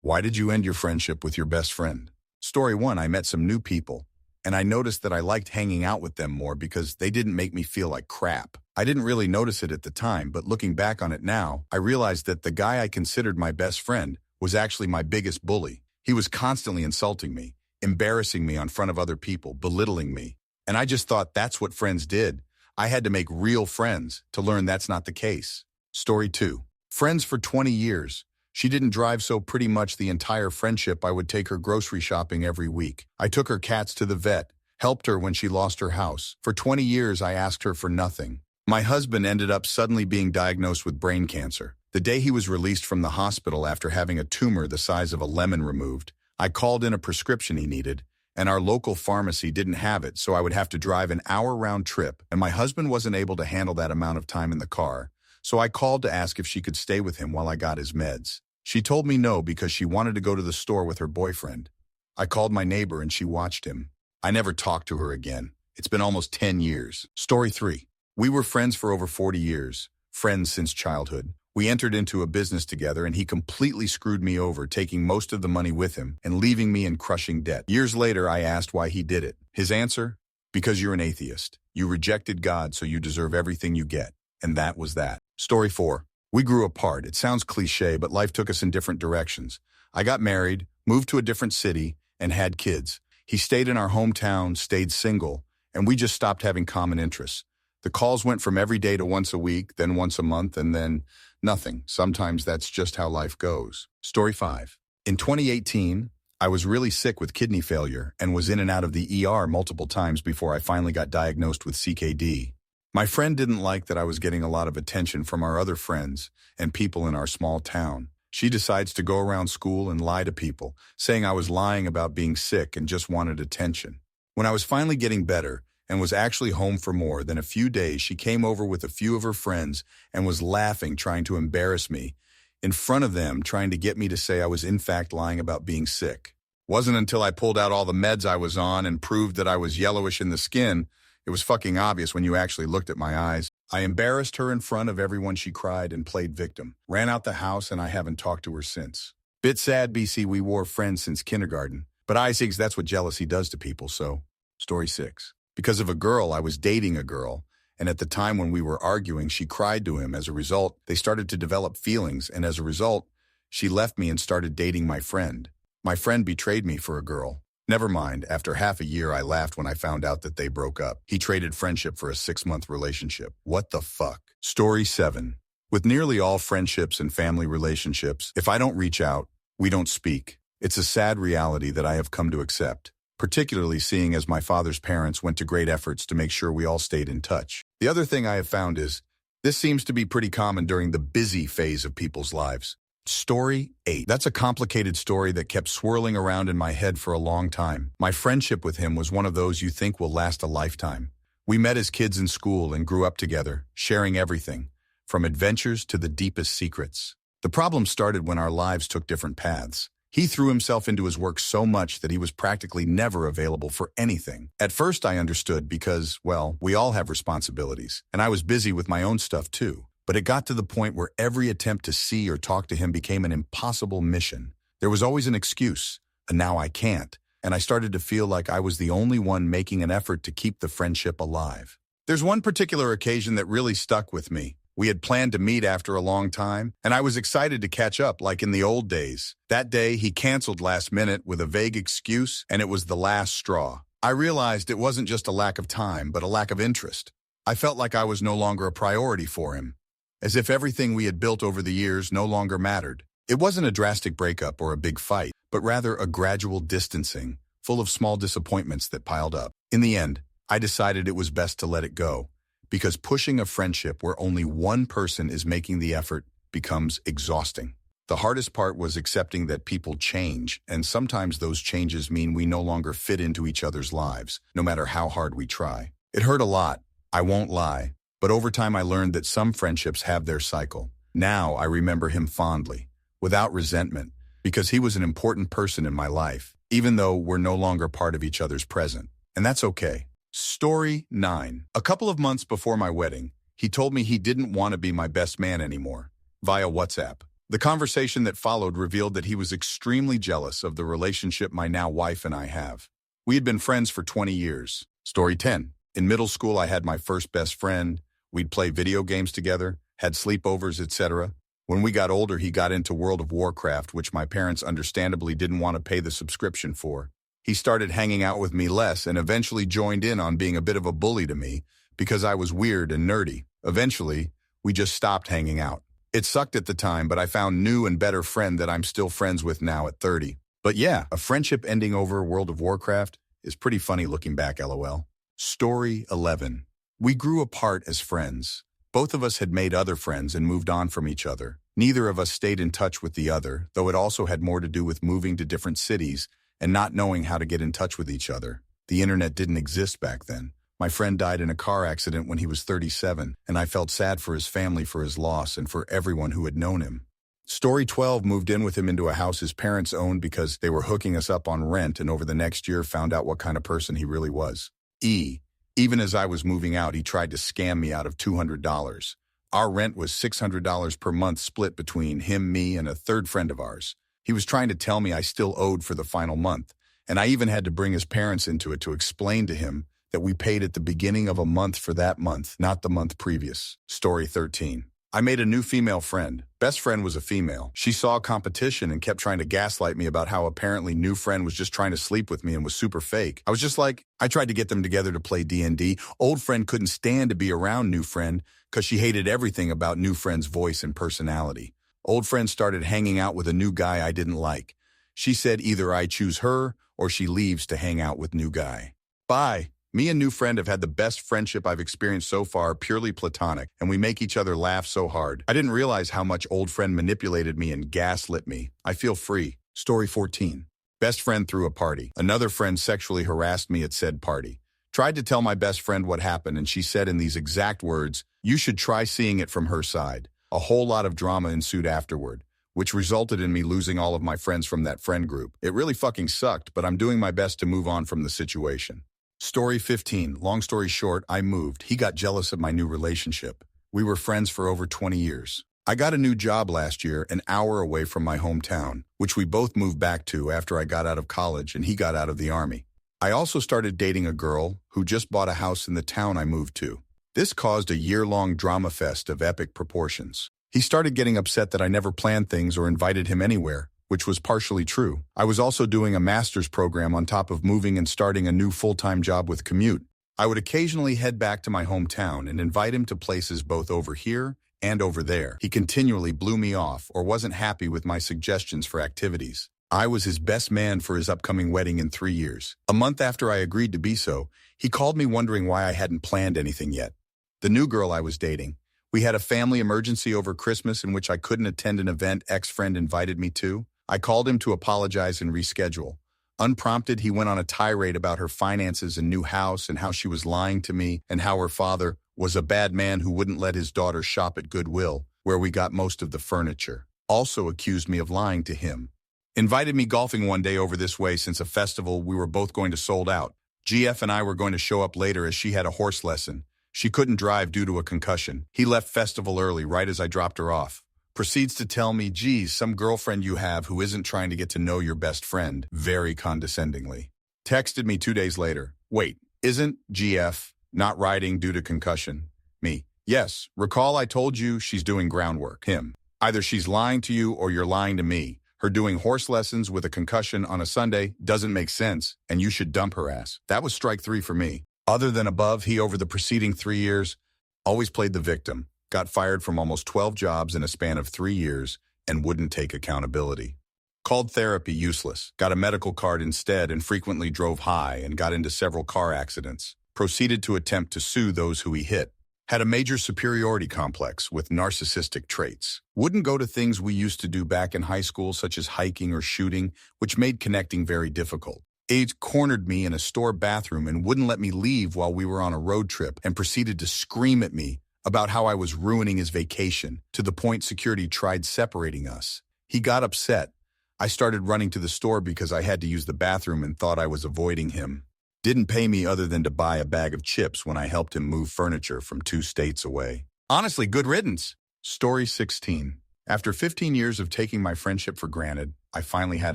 Why did you end your friendship with your best friend? Story 1, I met some new people, and I noticed that I liked hanging out with them more because they didn't make me feel like crap. I didn't really notice it at the time, but looking back on it now, I realized that the guy I considered my best friend was actually my biggest bully. He was constantly insulting me, embarrassing me in front of other people, belittling me. And I just thought that's what friends did. I had to make real friends to learn that's not the case. Story 2, friends for 20 years. She didn't drive, so pretty much the entire friendship I would take her grocery shopping every week. I took her cats to the vet, helped her when she lost her house. For 20 years I asked her for nothing. My husband ended up suddenly being diagnosed with brain cancer. The day he was released from the hospital after having a tumor the size of a lemon removed, I called in a prescription he needed, and our local pharmacy didn't have it, so I would have to drive an hour-round trip, and my husband wasn't able to handle that amount of time in the car, so I called to ask if she could stay with him while I got his meds. She told me no because she wanted to go to the store with her boyfriend. I called my neighbor and she watched him. I never talked to her again. It's been almost 10 years. Story 3. We were friends for over 40 years, friends since childhood. We entered into a business together and he completely screwed me over, taking most of the money with him and leaving me in crushing debt. Years later, I asked why he did it. His answer? Because you're an atheist. You rejected God, so you deserve everything you get. And that was that. Story 4. We grew apart. It sounds cliche, but life took us in different directions. I got married, moved to a different city, and had kids. He stayed in our hometown, stayed single, and we just stopped having common interests. The calls went from every day to once a week, then once a month, and then nothing. Sometimes that's just how life goes. Story 5. In 2018, I was really sick with kidney failure and was in and out of the ER multiple times before I finally got diagnosed with CKD. My friend didn't like that I was getting a lot of attention from our other friends and people in our small town. She decides to go around school and lie to people, saying I was lying about being sick and just wanted attention. When I was finally getting better and was actually home for more than a few days, she came over with a few of her friends and was laughing, trying to embarrass me in front of them, trying to get me to say I was in fact lying about being sick. Wasn't until I pulled out all the meds I was on and proved that I was yellowish in the skin. It was fucking obvious when you actually looked at my eyes. I embarrassed her in front of everyone. She cried and played victim. Ran out the house and I haven't talked to her since. Bit sad, BC, we were friends since kindergarten. But I think that's what jealousy does to people, so. Story 6. Because of a girl, I was dating a girl, and at the time when we were arguing, she cried to him. As a result, they started to develop feelings, and as a result, she left me and started dating my friend. My friend betrayed me for a girl. Never mind, after half a year I laughed when I found out that they broke up. He traded friendship for a 6-month relationship. What the fuck? Story 7. With nearly all friendships and family relationships, if I don't reach out, we don't speak. It's a sad reality that I have come to accept, particularly seeing as my father's parents went to great efforts to make sure we all stayed in touch. The other thing I have found is, this seems to be pretty common during the busy phase of people's lives. Story 8. That's a complicated story that kept swirling around in my head for a long time. My friendship with him was one of those you think will last a lifetime. We met as kids in school and grew up together, sharing everything, from adventures to the deepest secrets. The problem started when our lives took different paths. He threw himself into his work so much that he was practically never available for anything. At first I understood because, well, we all have responsibilities, and I was busy with my own stuff too. But it got to the point where every attempt to see or talk to him became an impossible mission. There was always an excuse, and now I can't, and I started to feel like I was the only one making an effort to keep the friendship alive. There's one particular occasion that really stuck with me. We had planned to meet after a long time, and I was excited to catch up like in the old days. That day, he canceled last minute with a vague excuse, and it was the last straw. I realized it wasn't just a lack of time, but a lack of interest. I felt like I was no longer a priority for him, as if everything we had built over the years no longer mattered. It wasn't a drastic breakup or a big fight, but rather a gradual distancing, full of small disappointments that piled up. In the end, I decided it was best to let it go, because pushing a friendship where only one person is making the effort becomes exhausting. The hardest part was accepting that people change, and sometimes those changes mean we no longer fit into each other's lives, no matter how hard we try. It hurt a lot, I won't lie. But over time I learned that some friendships have their cycle. Now I remember him fondly, without resentment, because he was an important person in my life, even though we're no longer part of each other's present. And that's okay. Story 9. A couple of months before my wedding, he told me he didn't want to be my best man anymore, via WhatsApp. The conversation that followed revealed that he was extremely jealous of the relationship my now wife and I have. We had been friends for 20 years. Story 10. In middle school, I had my first best friend. We'd play video games together, had sleepovers, etc. When we got older, he got into World of Warcraft, which my parents understandably didn't want to pay the subscription for. He started hanging out with me less and eventually joined in on being a bit of a bully to me because I was weird and nerdy. Eventually, we just stopped hanging out. It sucked at the time, but I found new and better friend that I'm still friends with now at 30. But yeah, a friendship ending over World of Warcraft is pretty funny looking back, lol. Story 11. We grew apart as friends. Both of us had made other friends and moved on from each other. Neither of us stayed in touch with the other, though it also had more to do with moving to different cities and not knowing how to get in touch with each other. The internet didn't exist back then. My friend died in a car accident when he was 37, and I felt sad for his family for his loss and for everyone who had known him. Story 12 moved in with him into a house his parents owned because they were hooking us up on rent, and over the next year found out what kind of person he really was. Even as I was moving out, he tried to scam me out of $200. Our rent was $600 per month split between him, me, and a third friend of ours. He was trying to tell me I still owed for the final month, and I even had to bring his parents into it to explain to him that we paid at the beginning of a month for that month, not the month previous. Story 13. I made a new female friend. Best friend was a female. She saw competition and kept trying to gaslight me about how apparently new friend was just trying to sleep with me and was super fake. I was just like, I tried to get them together to play D&D. Old friend couldn't stand to be around new friend because she hated everything about new friend's voice and personality. Old friend started hanging out with a new guy I didn't like. She said either I choose her or she leaves to hang out with new guy. Bye. Me and new friend have had the best friendship I've experienced so far, purely platonic, and we make each other laugh so hard. I didn't realize how much old friend manipulated me and gaslit me. I feel free. Story 14. Best friend threw a party. Another friend sexually harassed me at said party. Tried to tell my best friend what happened, and she said in these exact words, "You should try seeing it from her side." A whole lot of drama ensued afterward, which resulted in me losing all of my friends from that friend group. It really fucking sucked, but I'm doing my best to move on from the situation. Story 15. Long story short, I moved. He got jealous of my new relationship. We were friends for over 20 years. I got a new job last year, an hour away from my hometown, which we both moved back to after I got out of college and he got out of the army. I also started dating a girl who just bought a house in the town I moved to. This caused a year-long drama fest of epic proportions. He started getting upset that I never planned things or invited him anywhere, which was partially true. I was also doing a master's program on top of moving and starting a new full-time job with commute. I would occasionally head back to my hometown and invite him to places both over here and over there. He continually blew me off or wasn't happy with my suggestions for activities. I was his best man for his upcoming wedding in 3 years. A month after I agreed to be so, he called me wondering why I hadn't planned anything yet. The new girl I was dating. We had a family emergency over Christmas in which I couldn't attend an event ex-friend invited me to. I called him to apologize and reschedule. Unprompted, he went on a tirade about her finances and new house and how she was lying to me and how her father was a bad man who wouldn't let his daughter shop at Goodwill, where we got most of the furniture. Also accused me of lying to him. Invited me golfing one day over this way since a festival we were both going to sold out. GF and I were going to show up later as she had a horse lesson. She couldn't drive due to a concussion. He left festival early right as I dropped her off. Proceeds to tell me, geez, some girlfriend you have who isn't trying to get to know your best friend, very condescendingly. Texted me 2 days later. Wait, isn't GF not riding due to concussion? Me. Yes, recall I told you she's doing groundwork. Him. Either she's lying to you or you're lying to me. Her doing horse lessons with a concussion on a Sunday doesn't make sense, and you should dump her ass. That was strike 3 for me. Other than above, he over the preceding 3 years always played the victim. Got fired from almost 12 jobs in a span of 3 years and wouldn't take accountability. Called therapy useless, got a medical card instead and frequently drove high and got into several car accidents. Proceeded to attempt to sue those who he hit. Had a major superiority complex with narcissistic traits. Wouldn't go to things we used to do back in high school such as hiking or shooting, which made connecting very difficult. AIDS cornered me in a store bathroom and wouldn't let me leave while we were on a road trip and proceeded to scream at me about how I was ruining his vacation, to the point security tried separating us. He got upset. I started running to the store because I had to use the bathroom and thought I was avoiding him. Didn't pay me other than to buy a bag of chips when I helped him move furniture from 2 states away. Honestly, good riddance. Story 16. After 15 years of taking my friendship for granted, I finally had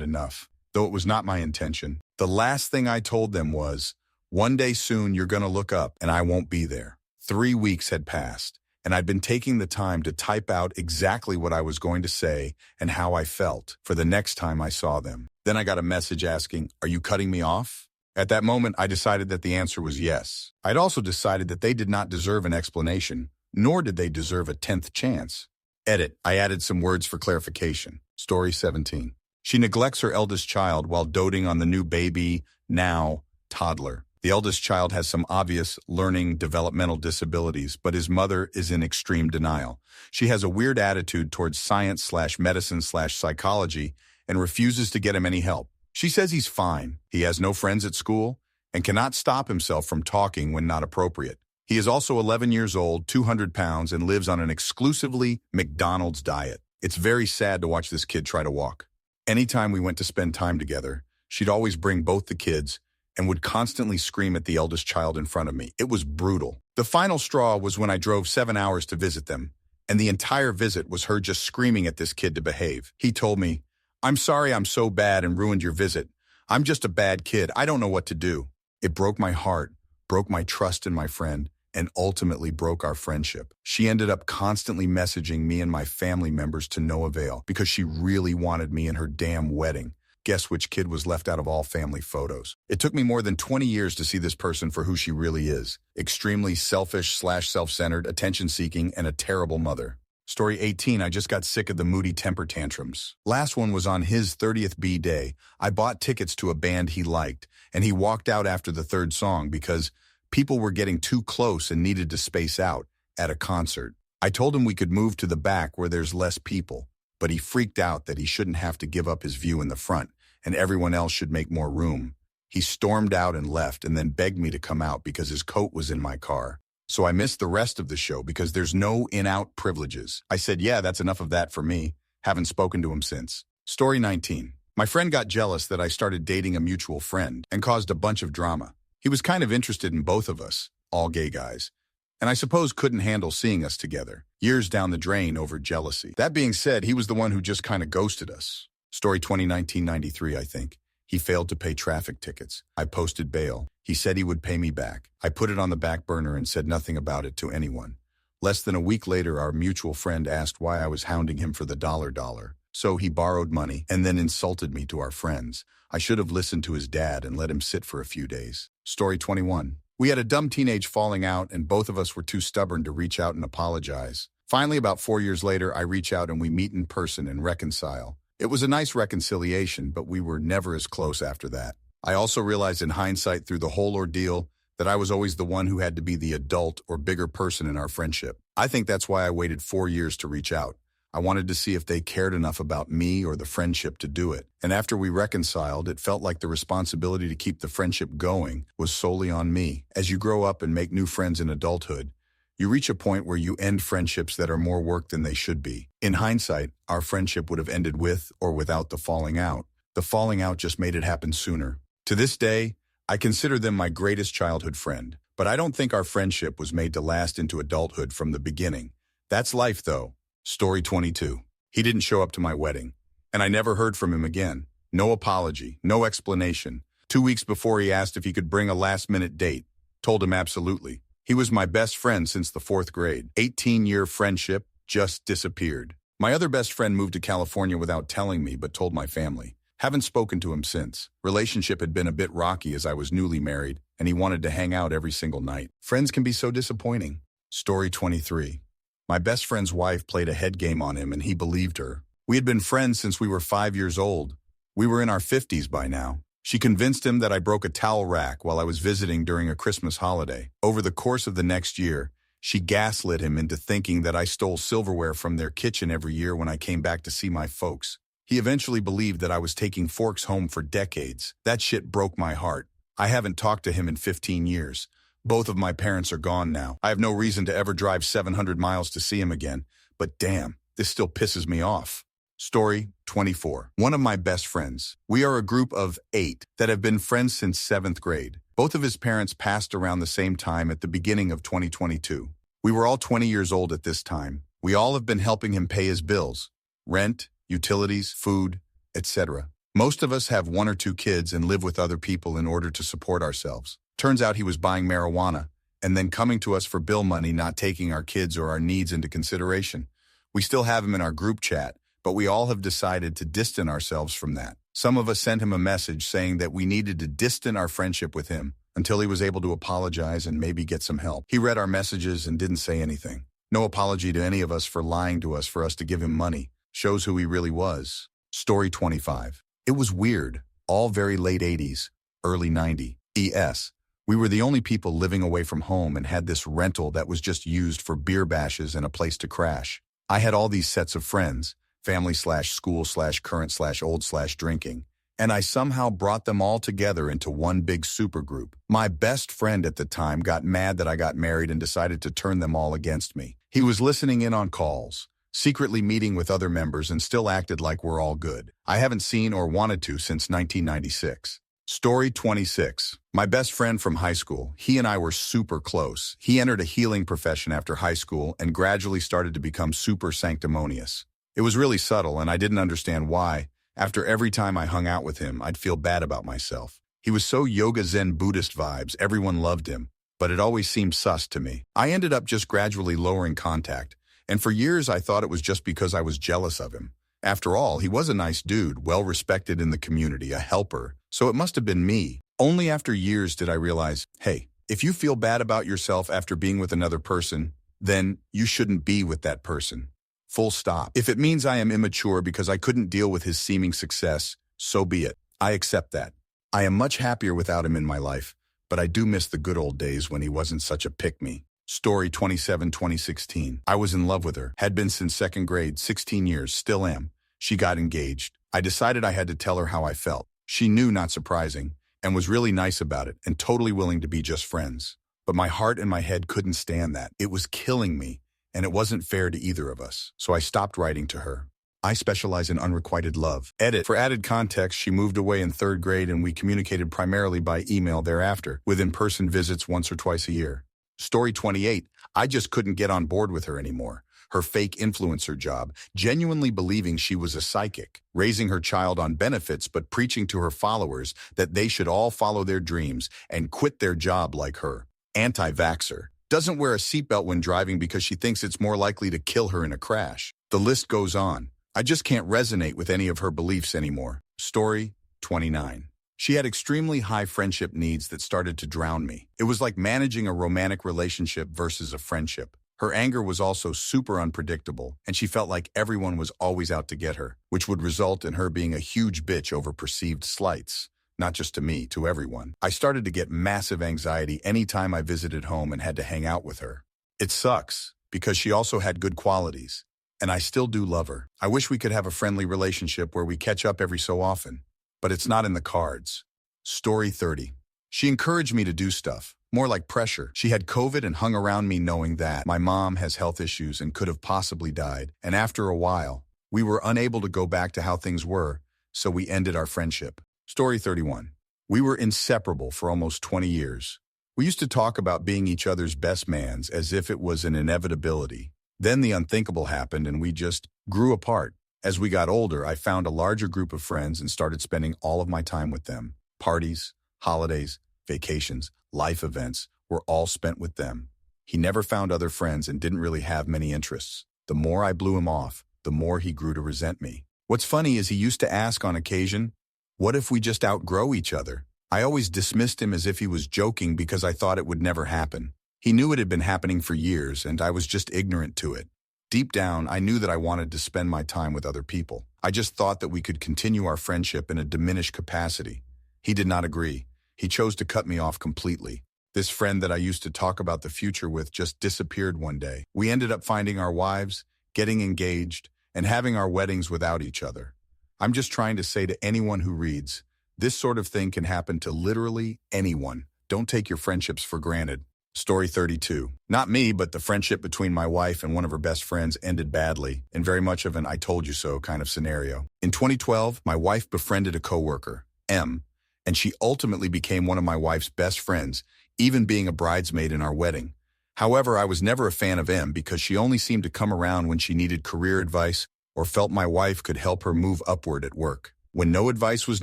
enough. Though it was not my intention. The last thing I told them was, one day soon you're gonna look up and I won't be there. 3 weeks had passed, and I'd been taking the time to type out exactly what I was going to say and how I felt for the next time I saw them. Then I got a message asking, "Are you cutting me off?" At that moment, I decided that the answer was yes. I'd also decided that they did not deserve an explanation, nor did they deserve a 10th chance. Edit. I added some words for clarification. Story 17. She neglects her eldest child while doting on the new baby, now toddler. The eldest child has some obvious learning developmental disabilities, but his mother is in extreme denial. She has a weird attitude towards science/medicine/psychology and refuses to get him any help. She says he's fine, he has no friends at school, and cannot stop himself from talking when not appropriate. He is also 11 years old, 200 pounds, and lives on an exclusively McDonald's diet. It's very sad to watch this kid try to walk. Anytime we went to spend time together, she'd always bring both the kids and would constantly scream at the eldest child in front of me. It was brutal. The final straw was when I drove 7 hours to visit them, and the entire visit was her just screaming at this kid to behave. He told me, "I'm sorry I'm so bad and ruined your visit. I'm just a bad kid. I don't know what to do." It broke my heart, broke my trust in my friend, and ultimately broke our friendship. She ended up constantly messaging me and my family members to no avail because she really wanted me in her damn wedding. Guess which kid was left out of all family photos? It took me more than 20 years to see this person for who she really is. Extremely selfish/self-centered, attention-seeking, and a terrible mother. Story 18, I just got sick of the moody temper tantrums. Last one was on his 30th B day. I bought tickets to a band he liked, and he walked out after the third song because people were getting too close and needed to space out at a concert. I told him we could move to the back where there's less people, but he freaked out that he shouldn't have to give up his view in the front and everyone else should make more room. He stormed out and left and then begged me to come out because his coat was in my car. So I missed the rest of the show because there's no in-out privileges. I said, yeah, that's enough of that for me. Haven't spoken to him since. Story 19. My friend got jealous that I started dating a mutual friend and caused a bunch of drama. He was kind of interested in both of us, all gay guys, and I suppose couldn't handle seeing us together. Years down the drain over jealousy. That being said, he was the one who just kind of ghosted us. Story 1993, I think. He failed to pay traffic tickets. I posted bail. He said he would pay me back. I put it on the back burner and said nothing about it to anyone. Less than a week later, our mutual friend asked why I was hounding him for the dollar. So he borrowed money and then insulted me to our friends. I should have listened to his dad and let him sit for a few days. Story 21. We had a dumb teenage falling out and both of us were too stubborn to reach out and apologize. Finally, about 4 years later, I reach out and we meet in person and reconcile. It was a nice reconciliation, but we were never as close after that. I also realized in hindsight through the whole ordeal that I was always the one who had to be the adult or bigger person in our friendship. I think that's why I waited 4 years to reach out. I wanted to see if they cared enough about me or the friendship to do it. And after we reconciled, it felt like the responsibility to keep the friendship going was solely on me. As you grow up and make new friends in adulthood, you reach a point where you end friendships that are more work than they should be. In hindsight, our friendship would have ended with or without the falling out. The falling out just made it happen sooner. To this day, I consider them my greatest childhood friend. But I don't think our friendship was made to last into adulthood from the beginning. That's life, though. Story 22. He didn't show up to my wedding, and I never heard from him again. No apology, no explanation. 2 weeks before, he asked if he could bring a last-minute date. Told him absolutely. He was my best friend since the 4th grade. 18-year friendship just disappeared. My other best friend moved to California without telling me, but told my family. Haven't spoken to him since. Relationship had been a bit rocky as I was newly married, and he wanted to hang out every single night. Friends can be so disappointing. Story 23. My best friend's wife played a head game on him and he believed her. We had been friends since we were 5 years old. We were in our 50s by now. She convinced him that I broke a towel rack while I was visiting during a Christmas holiday. Over the course of the next year, she gaslit him into thinking that I stole silverware from their kitchen every year when I came back to see my folks. He eventually believed that I was taking forks home for decades. That shit broke my heart. I haven't talked to him in 15 years. Both of my parents are gone now. I have no reason to ever drive 700 miles to see him again, but damn, this still pisses me off. Story 24. One of my best friends. We are a group of 8 that have been friends since 7th grade. Both of his parents passed around the same time at the beginning of 2022. We were all 20 years old at this time. We all have been helping him pay his bills. rent, utilities, food, etc. Most of us have one or two kids and live with other people in order to support ourselves. Turns out he was buying marijuana and then coming to us for bill money, not taking our kids or our needs into consideration. We still have him in our group chat, but we all have decided to distance ourselves from that. Some of us sent him a message saying that we needed to distance our friendship with him until he was able to apologize and maybe get some help. He read our messages and didn't say anything. No apology to any of us for lying to us for us to give him money. Shows who he really was. Story 25. It was weird. All very late 80s, early 90s. ES. We were the only people living away from home and had this rental that was just used for beer bashes and a place to crash. I had all these sets of friends, family/school/current/old/drinking, and I somehow brought them all together into one big supergroup. My best friend at the time got mad that I got married and decided to turn them all against me. He was listening in on calls, secretly meeting with other members, and still acted like we're all good. I haven't seen or wanted to since 1996. Story 26. My best friend from high school, he and I were super close. He entered a healing profession after high school and gradually started to become super sanctimonious. It was really subtle and I didn't understand why. After every time I hung out with him, I'd feel bad about myself. He was so yoga Zen Buddhist vibes, everyone loved him, but it always seemed sus to me. I ended up just gradually lowering contact, and for years I thought it was just because I was jealous of him. After all, he was a nice dude, well respected in the community, a helper, so it must have been me. Only after years did I realize, hey, if you feel bad about yourself after being with another person, then you shouldn't be with that person. Full stop. If it means I am immature because I couldn't deal with his seeming success, so be it. I accept that. I am much happier without him in my life, but I do miss the good old days when he wasn't such a pick-me. Story 27, 2016. I was in love with her. Had been since second grade, 16 years, still am. She got engaged. I decided I had to tell her how I felt. She knew, not surprising, and was really nice about it and totally willing to be just friends. But my heart and my head couldn't stand that. It was killing me, and it wasn't fair to either of us. So I stopped writing to her. I specialize in unrequited love. Edit. For added context, she moved away in third grade and we communicated primarily by email thereafter, with in-person visits once or twice a year. Story 28. I just couldn't get on board with her anymore. Her fake influencer job, genuinely believing she was a psychic, raising her child on benefits but preaching to her followers that they should all follow their dreams and quit their job like her. Anti-vaxxer. Doesn't wear a seatbelt when driving because she thinks it's more likely to kill her in a crash. The list goes on. I just can't resonate with any of her beliefs anymore. Story 29. She had extremely high friendship needs that started to drown me. It was like managing a romantic relationship versus a friendship. Her anger was also super unpredictable, and she felt like everyone was always out to get her, which would result in her being a huge bitch over perceived slights. Not just to me, to everyone. I started to get massive anxiety anytime I visited home and had to hang out with her. It sucks, because she also had good qualities, and I still do love her. I wish we could have a friendly relationship where we catch up every so often, but it's not in the cards. Story 30. She encouraged me to do stuff, more like pressure. She had COVID and hung around me knowing that my mom has health issues and could have possibly died, and after a while, we were unable to go back to how things were, so we ended our friendship. Story 31. We were inseparable for almost 20 years. We used to talk about being each other's best mans as if it was an inevitability. Then the unthinkable happened and we just grew apart. As we got older, I found a larger group of friends and started spending all of my time with them. Parties, holidays, vacations, life events were all spent with them. He never found other friends and didn't really have many interests. The more I blew him off, the more he grew to resent me. What's funny is he used to ask on occasion, "What if we just outgrow each other?" I always dismissed him as if he was joking because I thought it would never happen. He knew it had been happening for years and I was just ignorant to it. Deep down, I knew that I wanted to spend my time with other people. I just thought that we could continue our friendship in a diminished capacity. He did not agree. He chose to cut me off completely. This friend that I used to talk about the future with just disappeared one day. We ended up finding our wives, getting engaged, and having our weddings without each other. I'm just trying to say to anyone who reads, this sort of thing can happen to literally anyone. Don't take your friendships for granted. Story 32. Not me, but the friendship between my wife and one of her best friends ended badly, in very much of an I told you so kind of scenario. In 2012, my wife befriended a coworker, M, and she ultimately became one of my wife's best friends, even being a bridesmaid in our wedding. However, I was never a fan of M because she only seemed to come around when she needed career advice or felt my wife could help her move upward at work. When no advice was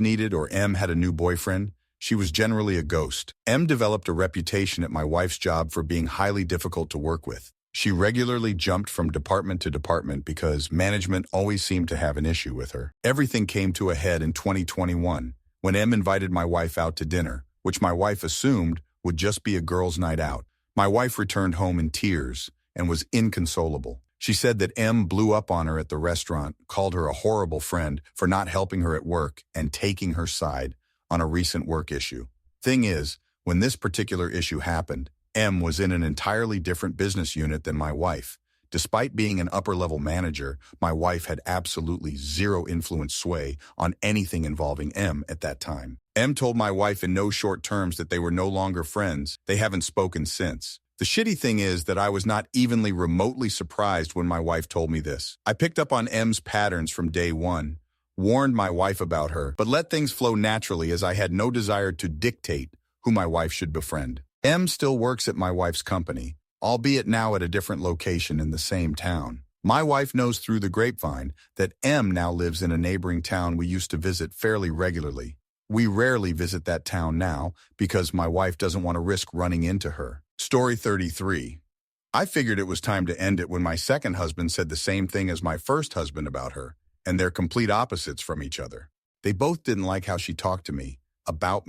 needed or M had a new boyfriend, she was generally a ghost. M developed a reputation at my wife's job for being highly difficult to work with. She regularly jumped from department to department because management always seemed to have an issue with her. Everything came to a head in 2021 when M invited my wife out to dinner, which my wife assumed would just be a girls' night out. My wife returned home in tears and was inconsolable. She said that M blew up on her at the restaurant, called her a horrible friend for not helping her at work and taking her side on a recent work issue. Thing is, when this particular issue happened, M was in an entirely different business unit than my wife. Despite being an upper-level manager, my wife had absolutely zero influence sway on anything involving M at that time. M told my wife in no short terms that they were no longer friends. They haven't spoken since. The shitty thing is that I was not evenly remotely surprised when my wife told me this. I picked up on M's patterns from day one, warned my wife about her, but let things flow naturally as I had no desire to dictate who my wife should befriend. M still works at my wife's company, albeit now at a different location in the same town. My wife knows through the grapevine that M now lives in a neighboring town we used to visit fairly regularly. We rarely visit that town now because my wife doesn't want to risk running into her. Story 33. I figured it was time to end it when my second husband said the same thing as my first husband about her, and they're complete opposites from each other. They both didn't like how she talked to me, about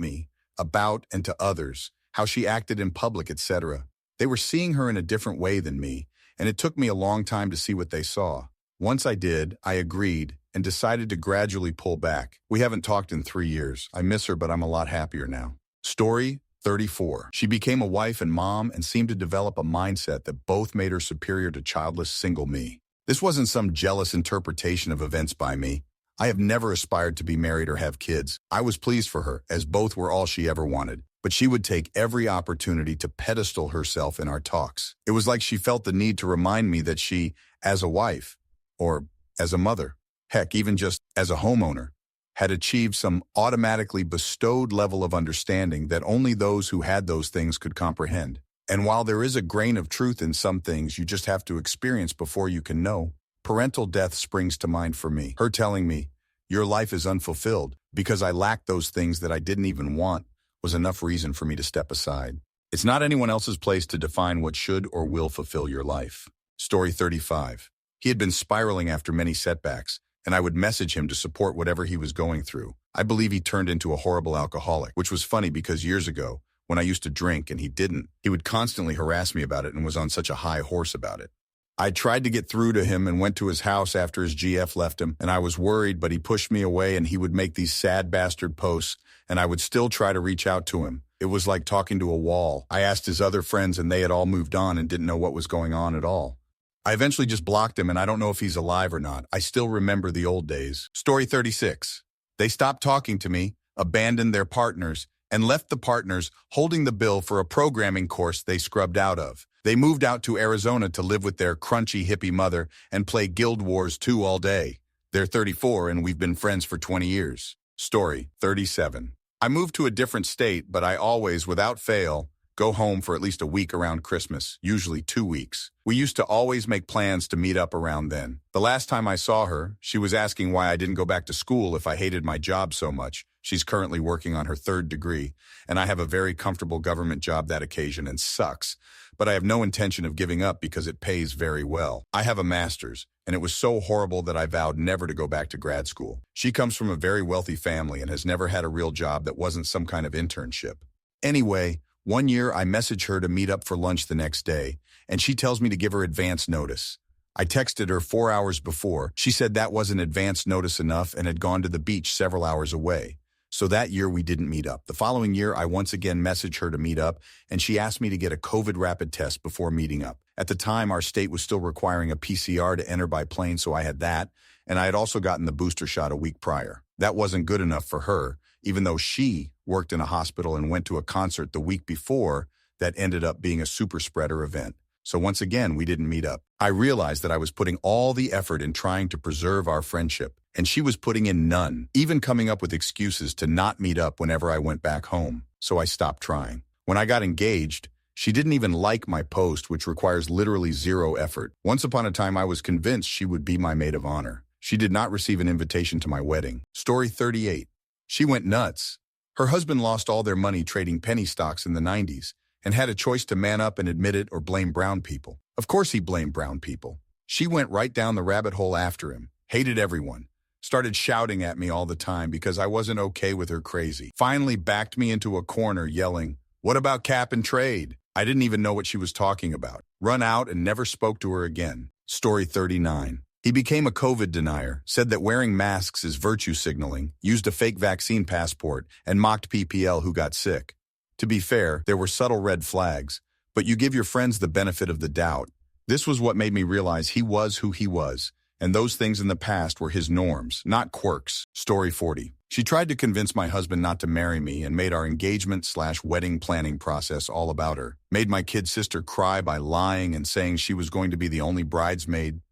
and to others, how she acted in public, etc. They were seeing her in a different way than me, and it took me a long time to see what they saw. Once I did, I agreed and decided to gradually pull back. We haven't talked in 3 years. I miss her, but I'm a lot happier now. Story 34. She became a wife and mom and seemed to develop a mindset that both made her superior to childless single me. This wasn't some jealous interpretation of events by me. I have never aspired to be married or have kids. I was pleased for her, as both were all she ever wanted. But she would take every opportunity to pedestal herself in our talks. It was like she felt the need to remind me that she, as a wife, or as a mother, heck, even just as a homeowner, had achieved some automatically bestowed level of understanding that only those who had those things could comprehend. And while there is a grain of truth in some things you just have to experience before you can know, parental death springs to mind for me. Her telling me, "Your life is unfulfilled because I lack those things that I didn't even want," was enough reason for me to step aside. It's not anyone else's place to define what should or will fulfill your life. Story 35. He had been spiraling after many setbacks, and I would message him to support whatever he was going through. I believe he turned into a horrible alcoholic, which was funny because years ago, when I used to drink and he didn't, he would constantly harass me about it and was on such a high horse about it. I tried to get through to him and went to his house after his GF left him, and I was worried, but he pushed me away and he would make these sad bastard posts, and I would still try to reach out to him. It was like talking to a wall. I asked his other friends and they had all moved on and didn't know what was going on at all. I eventually just blocked him, and I don't know if he's alive or not. I still remember the old days. Story 36. They stopped talking to me, abandoned their partners, and left the partners holding the bill for a programming course they scrubbed out of. They moved out to Arizona to live with their crunchy hippie mother and play Guild Wars 2 all day. They're 34 and we've been friends for 20 years. Story 37. I moved to a different state, but I always, without fail, go home for at least a week around Christmas, usually 2 weeks. We used to always make plans to meet up around then. The last time I saw her, she was asking why I didn't go back to school if I hated my job so much. She's currently working on her 3rd degree, and I have a very comfortable government job that occasion and sucks. But I have no intention of giving up because it pays very well. I have a master's, and it was so horrible that I vowed never to go back to grad school. She comes from a very wealthy family and has never had a real job that wasn't some kind of internship. Anyway, one year I message her to meet up for lunch the next day, and she tells me to give her advance notice. I texted her 4 hours before. She said that wasn't advance notice enough and had gone to the beach several hours away. So that year we didn't meet up. The following year I once again messaged her to meet up, and she asked me to get a COVID rapid test before meeting up. At the time, our state was still requiring a PCR to enter by plane, so I had that, and I had also gotten the booster shot a week prior. That wasn't good enough for her, even though she worked in a hospital and went to a concert the week before that ended up being a super spreader event. So once again, we didn't meet up. I realized that I was putting all the effort in trying to preserve our friendship, and she was putting in none, even coming up with excuses to not meet up whenever I went back home. So I stopped trying. When I got engaged, she didn't even like my post, which requires literally zero effort. Once upon a time, I was convinced she would be my maid of honor. She did not receive an invitation to my wedding. Story 38. She went nuts. Her husband lost all their money trading penny stocks in the 90s and had a choice to man up and admit it or blame brown people. Of course he blamed brown people. She went right down the rabbit hole after him, hated everyone, started shouting at me all the time because I wasn't okay with her crazy. Finally backed me into a corner yelling, "What about cap and trade?" I didn't even know what she was talking about. Run out and never spoke to her again. Story 39. He became a COVID denier, said that wearing masks is virtue signaling, used a fake vaccine passport, and mocked PPL who got sick. To be fair, there were subtle red flags, but you give your friends the benefit of the doubt. This was what made me realize he was who he was, and those things in the past were his norms, not quirks. Story 40. She tried to convince my husband not to marry me and made our engagement/wedding planning process all about her. Made my kid sister cry by lying and saying she was going to be the only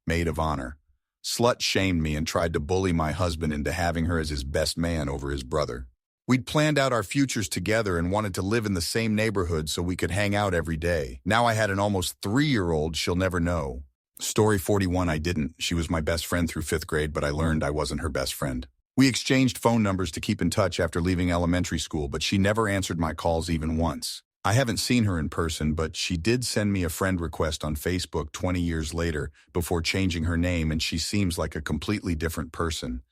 maid of honor. Slut shamed me and tried to bully my husband into having her as his best man over his brother. We'd planned out our futures together and wanted to live in the same neighborhood so we could hang out every day. Now I had an almost 3-year-old she'll never know. Story 41. I didn't. She was my best friend through 5th grade, but I learned I wasn't her best friend. We exchanged phone numbers to keep in touch after leaving elementary school, but she never answered my calls even once. I haven't seen her in person, but she did send me a friend request on Facebook 20 years later before changing her name, and she seems like a completely different person.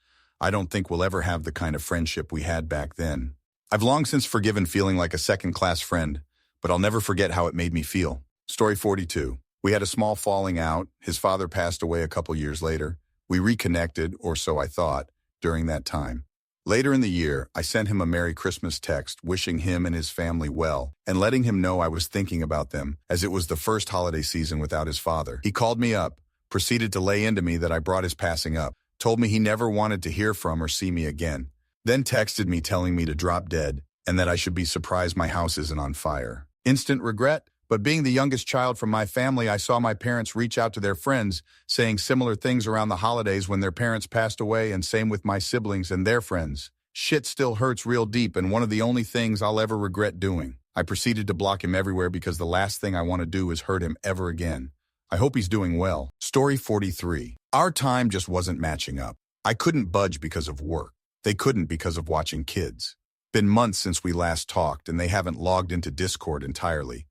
I don't think we'll ever have the kind of friendship we had back then. I've long since forgiven feeling like a second-class friend, but I'll never forget how it made me feel. Story 42. We had a small falling out. His father passed away a couple years later. We reconnected, or so I thought, during that time. Later in the year, I sent him a Merry Christmas text wishing him and his family well and letting him know I was thinking about them as it was the first holiday season without his father. He called me up, proceeded to lay into me that I brought his passing up, told me he never wanted to hear from or see me again, then texted me telling me to drop dead and that I should be surprised my house isn't on fire. Instant regret? But being the youngest child from my family, I saw my parents reach out to their friends, saying similar things around the holidays when their parents passed away, and same with my siblings and their friends. Shit still hurts real deep, and one of the only things I'll ever regret doing. I proceeded to block him everywhere because the last thing I want to do is hurt him ever again. I hope he's doing well. Story 43. Our time just wasn't matching up. I couldn't budge because of work. They couldn't because of watching kids. Been months since we last talked, and they haven't logged into Discord entirely.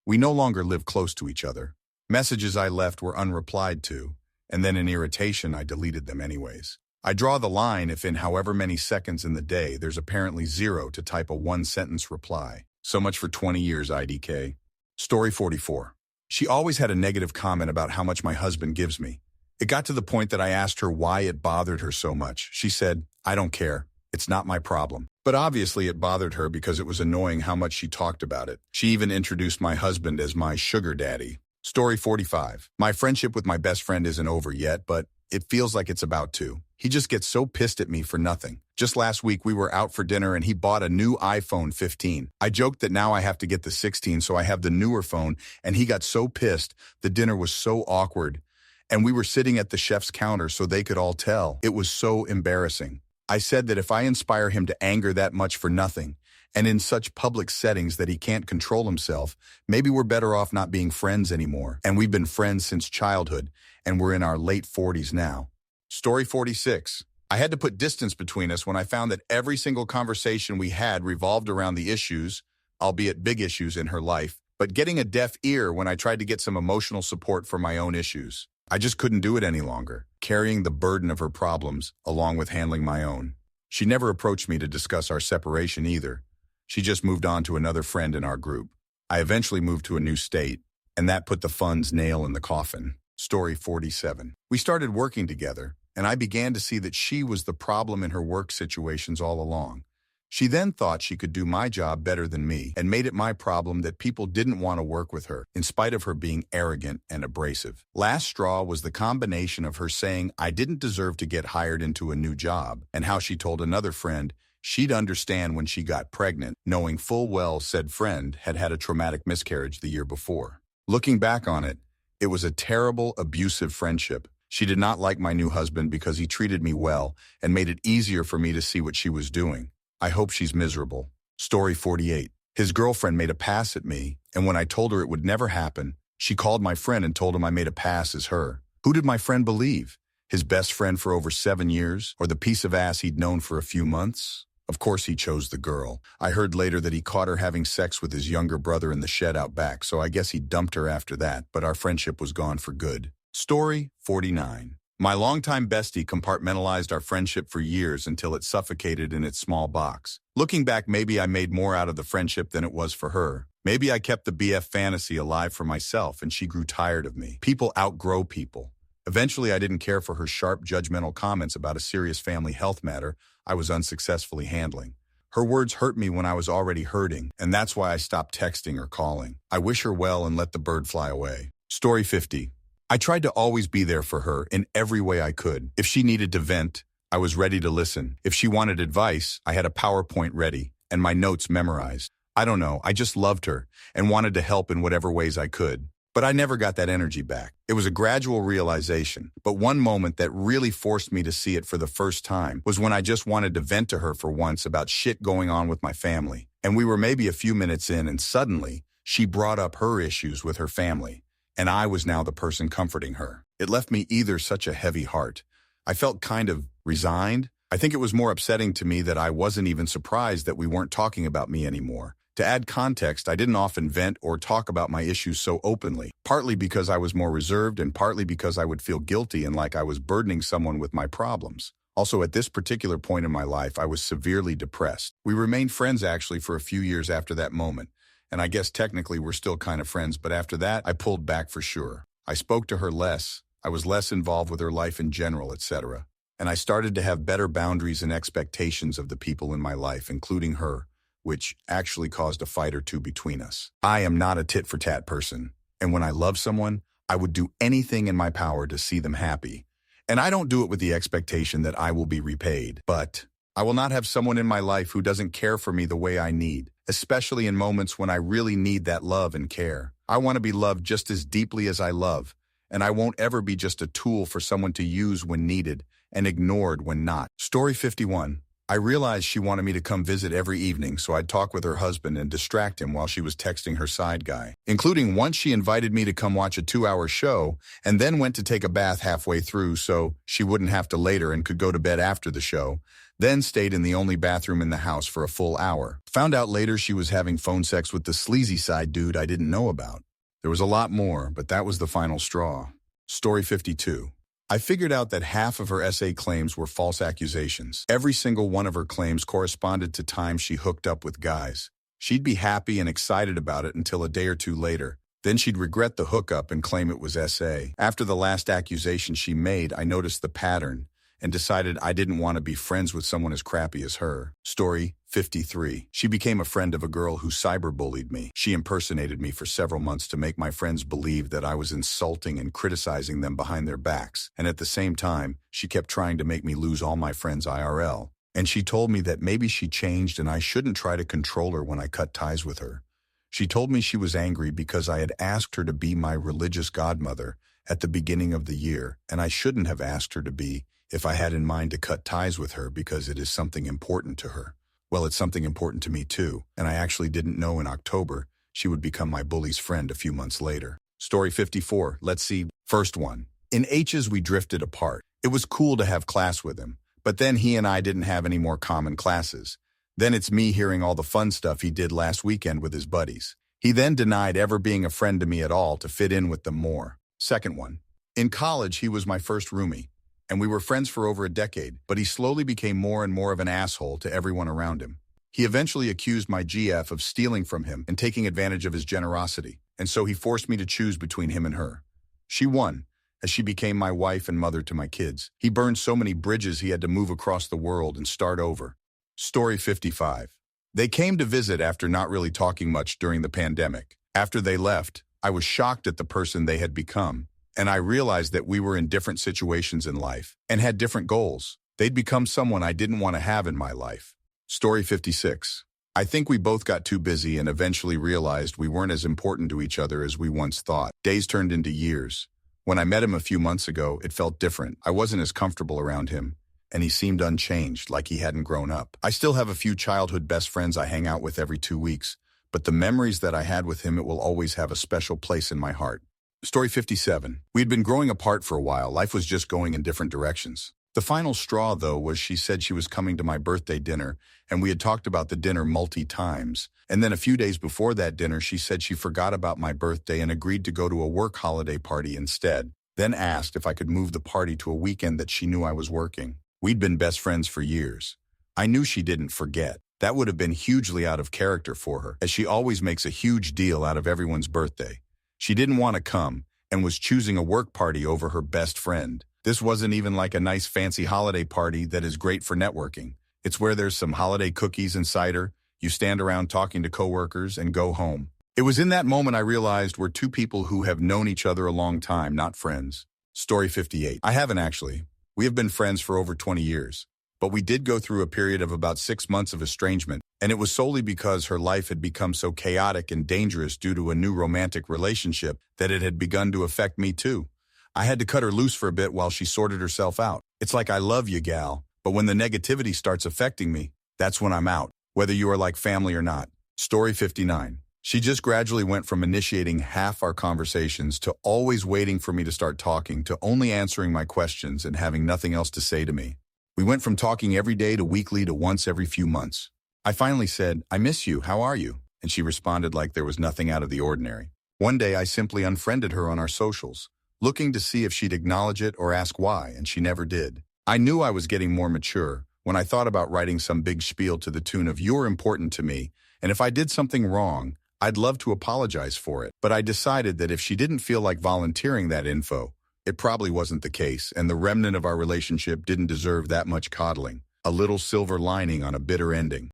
We no longer live close to each other. Messages I left were unreplied to, and then in irritation I deleted them anyways. I draw the line if in however many seconds in the day there's apparently 0 to type a 1-sentence reply. So much for 20 years, IDK. Story 44. She always had a negative comment about how much my husband gives me. It got to the point that I asked her why it bothered her so much. She said, "I don't care. It's not my problem." But obviously it bothered her because it was annoying how much she talked about it. She even introduced my husband as my sugar daddy. Story 45. My friendship with my best friend isn't over yet, but it feels like it's about to. He just gets so pissed at me for nothing. Just last week we were out for dinner and he bought a new iPhone 15. I joked that now I have to get the 16 so I have the newer phone, and he got so pissed. The dinner was so awkward, and we were sitting at the chef's counter so they could all tell. It was so embarrassing. I said that if I inspire him to anger that much for nothing, and in such public settings that he can't control himself, maybe we're better off not being friends anymore. And we've been friends since childhood, and we're in our late 40s now. Story 46. I had to put distance between us when I found that every single conversation we had revolved around the issues, albeit big issues in her life, but getting a deaf ear when I tried to get some emotional support for my own issues. I just couldn't do it any longer, carrying the burden of her problems along with handling my own. She never approached me to discuss our separation either. She just moved on to another friend in our group. I eventually moved to a new state, and that put the fun's nail in the coffin. Story 47. We started working together, and I began to see that she was the problem in her work situations all along. She then thought she could do my job better than me and made it my problem that people didn't want to work with her, in spite of her being arrogant and abrasive. Last straw was the combination of her saying I didn't deserve to get hired into a new job, and how she told another friend she'd understand when she got pregnant, knowing full well said friend had had a traumatic miscarriage the year before. Looking back on it, it was a terrible, abusive friendship. She did not like my new husband because he treated me well and made it easier for me to see what she was doing. I hope she's miserable. Story 48. His girlfriend made a pass at me, and when I told her it would never happen, she called my friend and told him I made a pass as her. Who did my friend believe? His best friend for over 7 years? Or the piece of ass he'd known for a few months? Of course he chose the girl. I heard later that he caught her having sex with his younger brother in the shed out back, so I guess he dumped her after that, but our friendship was gone for good. Story 49. My longtime bestie compartmentalized our friendship for years until it suffocated in its small box. Looking back, maybe I made more out of the friendship than it was for her. Maybe I kept the BF fantasy alive for myself and she grew tired of me. People outgrow people. Eventually, I didn't care for her sharp, judgmental comments about a serious family health matter I was unsuccessfully handling. Her words hurt me when I was already hurting, and that's why I stopped texting or calling. I wish her well and let the bird fly away. Story 50. I tried to always be there for her in every way I could. If she needed to vent, I was ready to listen. If she wanted advice, I had a PowerPoint ready and my notes memorized. I don't know, I just loved her and wanted to help in whatever ways I could. But I never got that energy back. It was a gradual realization, but one moment that really forced me to see it for the first time was when I just wanted to vent to her for once about shit going on with my family. And we were maybe a few minutes in and suddenly she brought up her issues with her family, and I was now the person comforting her. It left me either such a heavy heart. I felt kind of resigned. I think it was more upsetting to me that I wasn't even surprised that we weren't talking about me anymore. To add context, I didn't often vent or talk about my issues so openly, partly because I was more reserved and partly because I would feel guilty and like I was burdening someone with my problems. Also, at this particular point in my life, I was severely depressed. We remained friends actually for a few years after that moment, and I guess technically we're still kind of friends, but after that, I pulled back for sure. I spoke to her less, I was less involved with her life in general, etc. And I started to have better boundaries and expectations of the people in my life, including her, which actually caused a fight or two between us. I am not a tit-for-tat person, and when I love someone, I would do anything in my power to see them happy. And I don't do it with the expectation that I will be repaid. But I will not have someone in my life who doesn't care for me the way I need, especially in moments when I really need that love and care. I want to be loved just as deeply as I love, and I won't ever be just a tool for someone to use when needed and ignored when not. Story 51. I realized she wanted me to come visit every evening, so I'd talk with her husband and distract him while she was texting her side guy, including once she invited me to come watch a 2-hour show and then went to take a bath halfway through so she wouldn't have to later and could go to bed after the show, then stayed in the only bathroom in the house for a full hour. Found out later she was having phone sex with the sleazy side dude I didn't know about. There was a lot more, but that was the final straw. Story 52. I figured out that half of her essay claims were false accusations. Every single one of her claims corresponded to times she hooked up with guys. She'd be happy and excited about it until a day or two later. Then she'd regret the hookup and claim it was SA. After the last accusation she made, I noticed the pattern and decided I didn't want to be friends with someone as crappy as her. Story 53. She became a friend of a girl who cyberbullied me. She impersonated me for several months to make my friends believe that I was insulting and criticizing them behind their backs. And at the same time, she kept trying to make me lose all my friends IRL. And she told me that maybe she changed and I shouldn't try to control her when I cut ties with her. She told me she was angry because I had asked her to be my religious godmother at the beginning of the year, and I shouldn't have asked her to be if I had in mind to cut ties with her because it is something important to her. Well, it's something important to me too, and I actually didn't know in October she would become my bully's friend a few months later. Story 54. Let's see. First one. In H's, we drifted apart. It was cool to have class with him, but then he and I didn't have any more common classes. Then it's me hearing all the fun stuff he did last weekend with his buddies. He then denied ever being a friend to me at all to fit in with them more. Second one. In college, he was my first roomie, and we were friends for over a decade, but he slowly became more and more of an asshole to everyone around him. He eventually accused my GF of stealing from him and taking advantage of his generosity, and so he forced me to choose between him and her. She won, as she became my wife and mother to my kids. He burned so many bridges he had to move across the world and start over. Story 55. They came to visit after not really talking much during the pandemic. After they left, I was shocked at the person they had become, and I realized that we were in different situations in life and had different goals. They'd become someone I didn't want to have in my life. Story 56. I think we both got too busy and eventually realized we weren't as important to each other as we once thought. Days turned into years. When I met him a few months ago, it felt different. I wasn't as comfortable around him, and he seemed unchanged, like he hadn't grown up. I still have a few childhood best friends I hang out with every 2 weeks, but the memories that I had with him, it will always have a special place in my heart. Story 57. We had been growing apart for a while. Life was just going in different directions. The final straw, though, was she said she was coming to my birthday dinner, and we had talked about the dinner multi-times. And then a few days before that dinner, she said she forgot about my birthday and agreed to go to a work holiday party instead, then asked if I could move the party to a weekend that she knew I was working. We'd been best friends for years. I knew she didn't forget. That would have been hugely out of character for her, as she always makes a huge deal out of everyone's birthday. She didn't want to come and was choosing a work party over her best friend. This wasn't even like a nice fancy holiday party that is great for networking. It's where there's some holiday cookies and cider, you stand around talking to coworkers and go home. It was in that moment I realized we're two people who have known each other a long time, not friends. Story 58. I haven't actually. We have been friends for over 20 years. But we did go through a period of about 6 months of estrangement, and it was solely because her life had become so chaotic and dangerous due to a new romantic relationship that it had begun to affect me too. I had to cut her loose for a bit while she sorted herself out. It's like I love you, gal, but when the negativity starts affecting me, that's when I'm out, whether you are like family or not. Story 59. She just gradually went from initiating half our conversations to always waiting for me to start talking to only answering my questions and having nothing else to say to me. We went from talking every day to weekly to once every few months. I finally said, "I miss you, how are you?" And she responded like there was nothing out of the ordinary. One day I simply unfriended her on our socials, looking to see if she'd acknowledge it or ask why, and she never did. I knew I was getting more mature when I thought about writing some big spiel to the tune of "You're important to me, and if I did something wrong, I'd love to apologize for it." But I decided that if she didn't feel like volunteering that info, it probably wasn't the case, and the remnant of our relationship didn't deserve that much coddling. A little silver lining on a bitter ending.